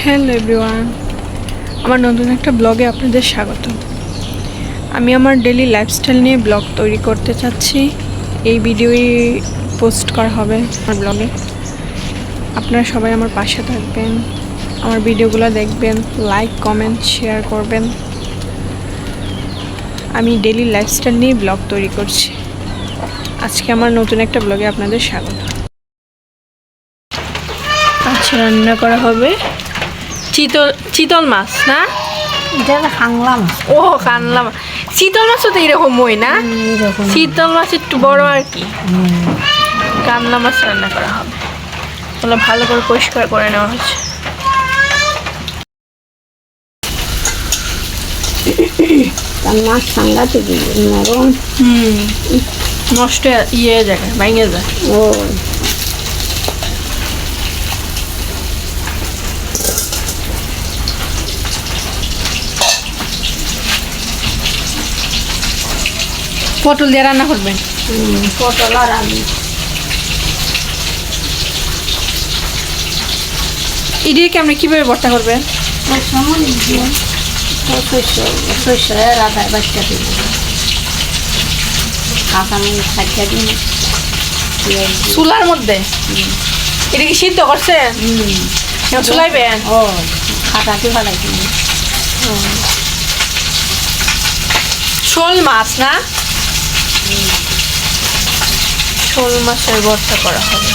Hello everyone, আমার নতুন একটা ব্লগে আপনাদের স্বাগত। আমি আমার ডেলি লাইফস্টাইল নিয়ে ব্লগ তৈরি করতে চাচ্ছি। এই ভিডিওই পোস্ট করা হবে আমার ব্লগে। আপনারা সবাই আমার পাশে থাকবেন, আমার ভিডিওগুলো দেখবেন, লাইক কমেন্ট শেয়ার করবেন। আমি ডেলি লাইফস্টাইল নিয়ে ব্লগ তৈরি করছি। আজকে আমার নতুন একটা ব্লগে আপনাদের স্বাগত। আচ্ছা, রান্না করা হবে চিতল মাছ না, কাংলা মাছ। ও কানলা মাছ। চিতল মাছও তো এরকম হয় না, চিতল মাছ একটু বড় আর কি। কানলা মাছ রান্না করা হবে, ওগুলো ভালো করে পরিষ্কার করে নেওয়া হচ্ছে। মাছ সাংঘাতিক নরম, নষ্ট যায়, ভেঙে যায়। ও পটল দিয়ে রান্না করবেন? পটল আর আলু। ইডিকে আপনি কীভাবে ভর্তা করবেন? শস্য আদায় বাচ্চা দিন, কাঁচামরিচ খাইটা দিন, চুলার মধ্যে এটা কি সিদ্ধ করছেন? চুলাইবেন? ও খাটাতে ভালাইছি। শোল মাছ না, শোল মাছের ভর্তা করা হবে।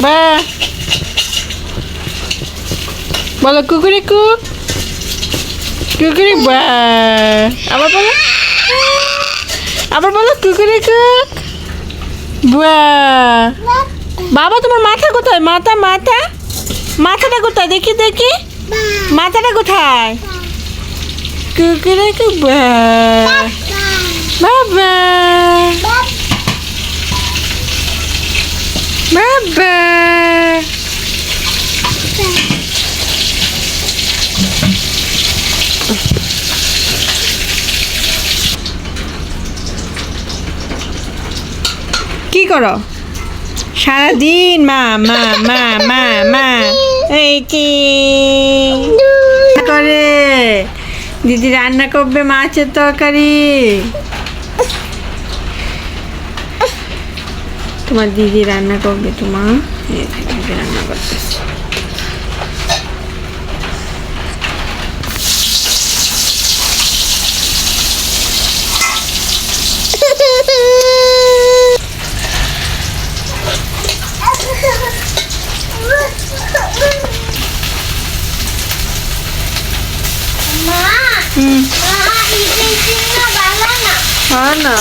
বা বলো কুকুরি কুক, কুকুরি বা, আবার বলো, কুকুরি কুক বা। বাবা তোমার মাথা কোথায়? মাথাটা কোথায়? দেখি মাথাটা কোথায়? কুকুরি কুক বা, বাবা বাবা। কি করো সারাদিন? মা মা মা মা মা এই কি করে? দিদি রান্না করবে মাছের তরকারি। তোমার দিদি রান্না করবে, তোমার দিদি রান্না করতেছে। হ্যাঁ না,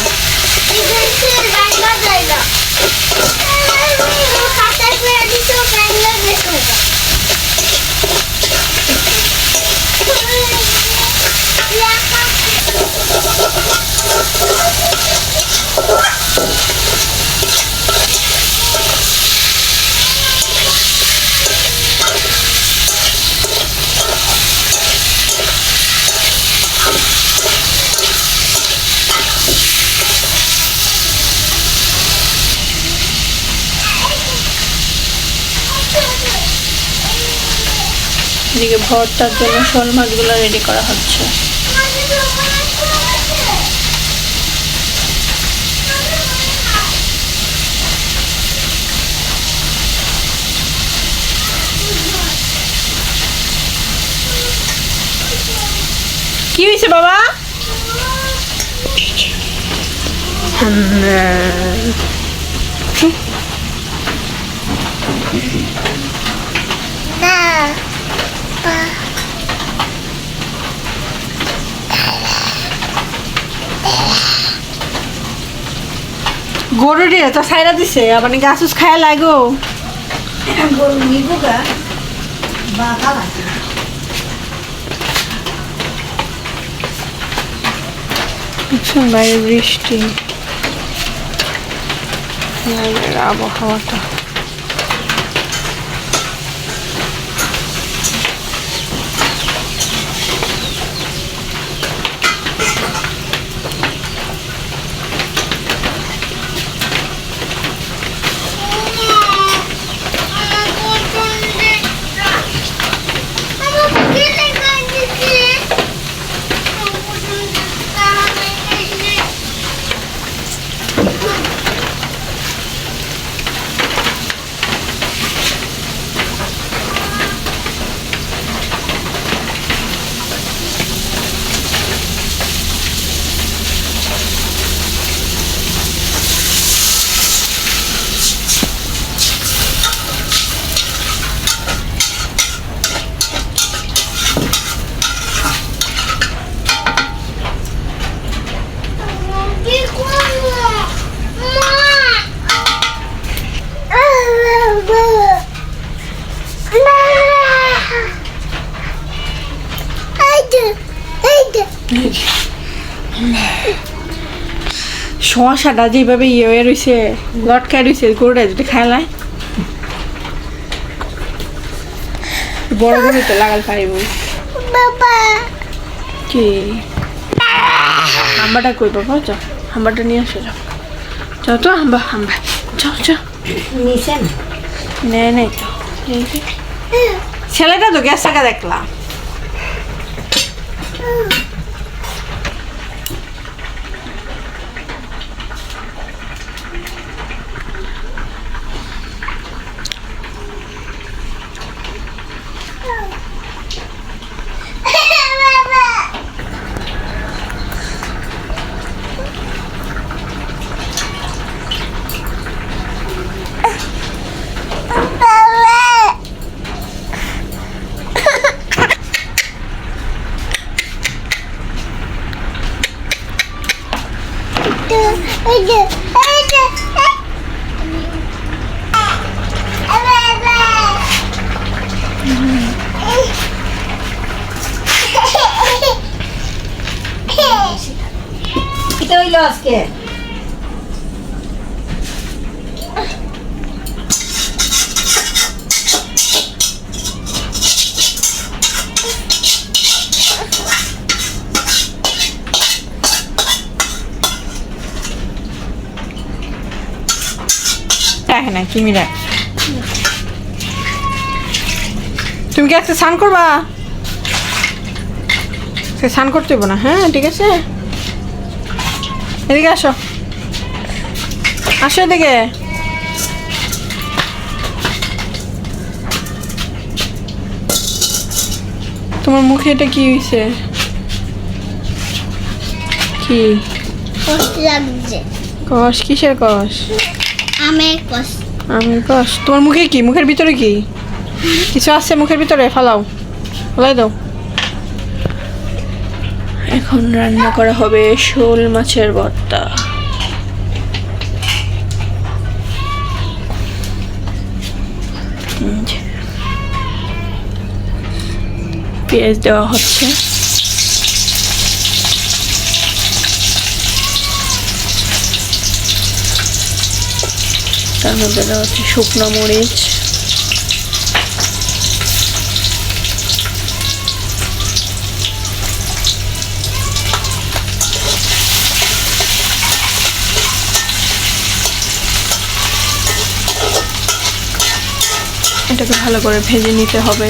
এদিকে ভর্তার জন্য শোল মাছগুলো রেডি করা হচ্ছে। কি হয়েছে বাবা? গরু রে তো সাইরা দিছে, আবার গাছ খায়া লাগো। গরু নিবো গা বাঘা লাগে। বাইরে বৃষ্টি, আবহাওয়াটা শশাটা যেভাবে ইয়ে হয়ে রয়েছে লটকায় রয়েছে গরুটা যদি খেলায় বড় গরুতে লাগাল পারিব কি হাম্বাটা কই বাবা যাও হাম্বাটা নিয়ে আসো যাও যাও তো হাম্বা হাম্বা যাও যাও নিচে না নেই তো এই যে। ছেলেটা তো গ্যাস টাকা দেখলাম এটা হইলো আজকে রাখে না তুমি রাখ তুমি কি আজকে স্নান করবা সে স্নান করতে হইব না হ্যাঁ ঠিক আছে এদিকে আসো আসো এদিকে তোমার মুখে এটা কি হয়েছে কি কষ্ট লাগছে কষ কিসের কষ আমের কষ্ট আমি কষ তোমার মুখে কি মুখের ভিতরে কি কিছু আছে মুখের ভিতরে ফালাও ফালাই দাও এখন রান্না করা হবে শোল মাছের ভর্তা পেঁয়াজ দেওয়া হচ্ছে তার মধ্যে দেওয়া হচ্ছে শুকনো মরিচ এটাকে ভালো করে ভেজে নিতে হবে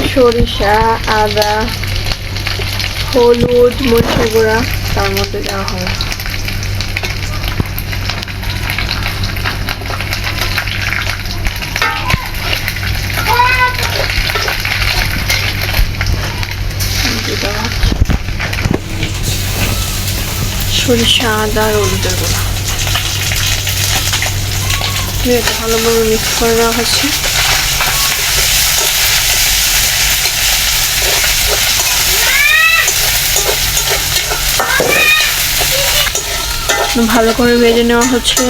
সরিষা আদা হলুদ মরিচের গুঁড়া তার মধ্যে দেওয়া হবে সরিষা আদা আর হলুদের গুঁড়া এটা ভালোভাবে মিক্স করে নেওয়া হচ্ছে ভালো করে ভেজে নেওয়া হচ্ছে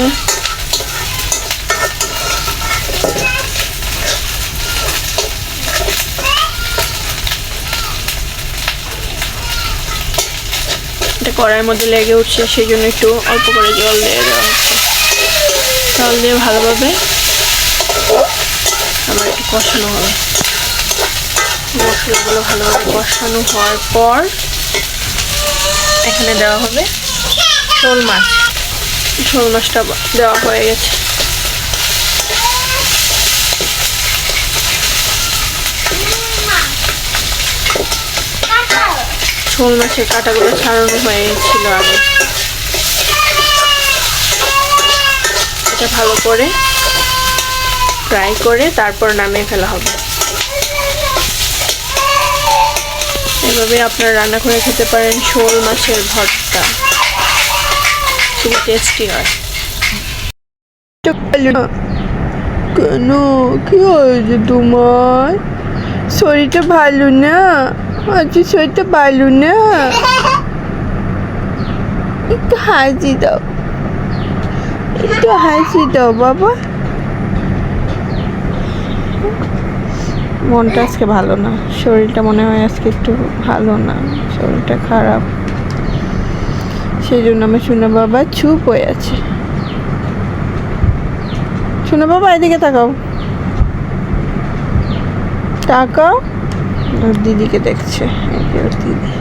এটা কড়াইয়ের মধ্যে লেগে উঠছে সেই জন্য একটু অল্প করে জল দিয়ে দেওয়া হচ্ছে জল দিয়ে ভালোভাবে আবার একটু কষানো হবে মশলাগুলো ভালোভাবে কষানো হওয়ার পর এখানে দেওয়া হবে শোল মাছটা দেওয়া হয়ে গেছে শোল মাছের কাঁটাগুলো ছাড়ানো হয়ে গেছিল আগে এটা ভালো করে ফ্রাই করে তারপর নামিয়ে ফেলা হবে এভাবে আপনারা রান্না করে খেতে পারেন শোল মাছের ভর্তা খুবই টেস্টি হয় কেন কি হয়েছে তোমার শরীরটা ভালো না আজ শরীরটা ভালো না একটু হাসি দাও বাবা মনটা আজকে ভালো না, শরীরটা মনে হয় আজকে একটু ভালো না, শরীরটা খারাপ। সেই জন্য আমার সোনা বাবা চুপ হয়ে আছে। সোনা বাবা এদিকে তাকাও, তাকাও। ওর দিদিকে দেখছে, এই যে ওর দিদি।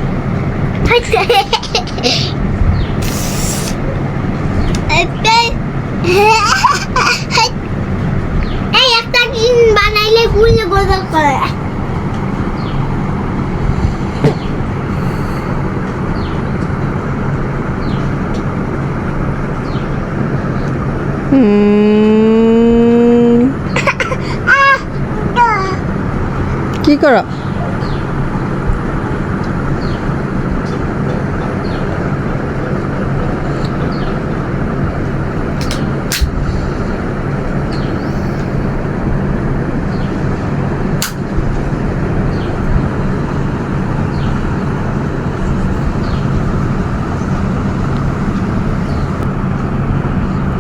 এই একটা ডিম বানাইলে গুলে গোদা করে। কি করো?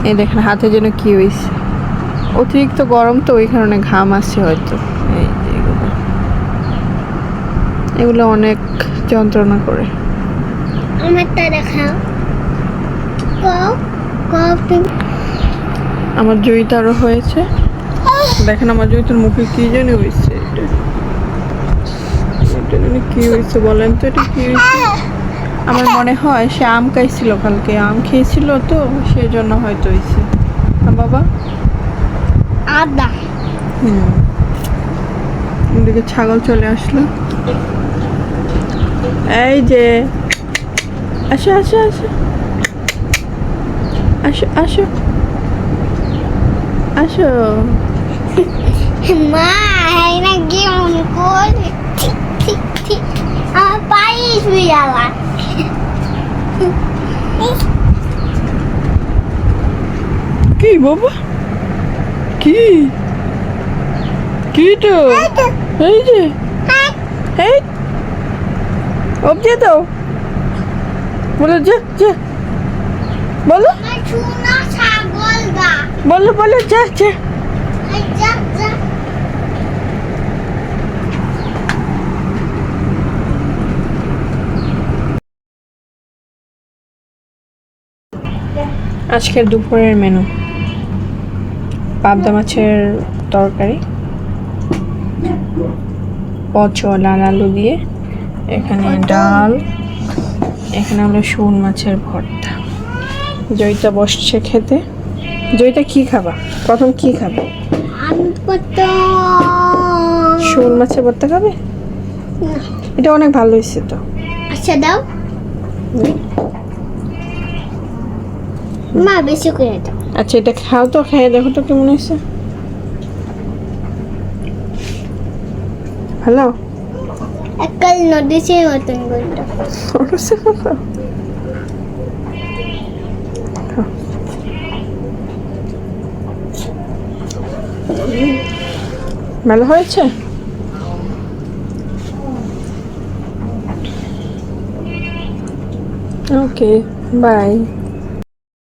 এই দেখেন হাতে যেন কি হয়েছে, অতিরিক্ত গরম তো ওই কারণে ঘাম আসছে হয়তো। এই যে এগুলো, এগুলো অনেক যন্ত্রণা করে। আমারটা দেখাও। আমার জয়িতারও হয়েছে। দেখেন আমার জয়িতার মুখে কি জানি হয়েছে, এটা জানি কি হয়েছে বলেন তো, এটা কি হয়েছে? আমার মনে হয় সে আম খাইছিল, কালকে আম খেয়েছিল তো সেই জন্য হয়তো হয়েছে। বাবা আদা এদিকে ছাগল চলে আসলো। এই যে আসো আসো আসো আসো আসো আসো। মা এই না গেম করে ঠিক ঠিক আমার পায়ে শুয়ে গেলা। কি বাবা, কি কি তো এই যে এই অবজে দাও, বলো যা যা, বলো আমার চুনা ছাগল গা। বলো বলো যা যা। যা যা আজকের দুপুরের মেনু: পাবদা মাছের তরকারি, পচল আর আলু দিয়ে, এখানে ডাল, এখানে হলো শোল মাছের ভর্তা। জয়িতা বসছে খেতে। জয়িতা কি খাবা, প্রথম কি খাবে? আমি কত শোল মাছের ভর্তা খাবে? এটা অনেক ভালো হয়েছে তো। আচ্ছা দাও মা, বেশি করে দাও। আচ্ছা এটা খাও তো, খেয়ে দেখো তো কেমন হয়েছে। হ্যালো, এককাল নদীছে মতন গন্ধ। ভালো হয়েছে। Okay bye.